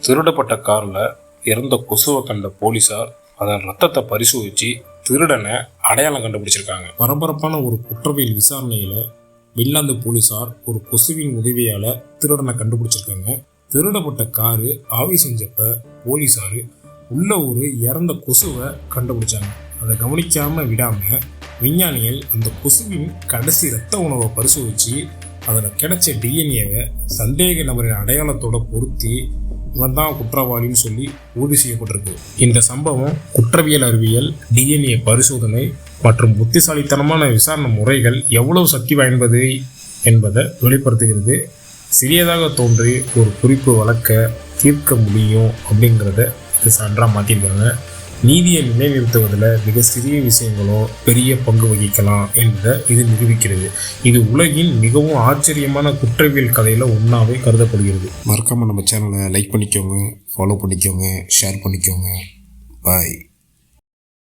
திருடப்பட்ட காரில் இறந்த கொசுவை கண்ட போலீஸார் அதன் ரத்தத்தை பரிசோதிச்சு திருடனை அடையாளம் கண்டுபிடிச்சிருக்காங்க. பரபரப்பான ஒரு குற்றவியல் விசாரணையில் பின்லாந்து போலீஸார் ஒரு கொசுவின் உதவியால் திருடனை கண்டுபிடிச்சிருக்காங்க. திருடப்பட்ட காரு ஆவி செஞ்சப்ப போலீஸார் உள்ள ஒரு இறந்த கொசுவை கண்டுபிடிச்சாங்க. அதை கவனிக்காமல் விடாமல் விஞ்ஞானிகள் அந்த கொசுவின் கடைசி இரத்த உணவை பரிசோதித்து அதில் கிடைச்ச டிஎன்ஏவை சந்தேக நபரின் அடையாளத்தோட பொருத்தி இவன் தான் குற்றவாளின்னு சொல்லி உறுதி செய்யப்பட்டிருக்கு. இந்த சம்பவம் குற்றவியல் அறிவியல், டிஎன்ஏ பரிசோதனை மற்றும் புத்திசாலித்தனமான விசாரணை முறைகள் எவ்வளவு சக்தி வாய்ந்தது என்பதை வெளிப்படுத்துகிறது. சிறியதாக தோன்றி ஒரு குறிப்பு வழக்க தீர்க்க முடியும் அப்படிங்கிறத இது சான்றாக மாற்றிருக்காங்க. நீதியை நிலைநிறுத்துவதில் மிக சிறிய விஷயங்களோ பெரிய பங்கு வகிக்கலாம் என்பதை இது நிரூபிக்கிறது. இது உலகின் மிகவும் ஆச்சரியமான குற்றவியல் கதையில் ஒன்றாவே கருதப்படுகிறது. மறக்காமல் நம்ம சேனலை லைக் பண்ணிக்கோங்க, ஃபாலோ பண்ணிக்கோங்க, ஷேர் பண்ணிக்கோங்க. பாய்.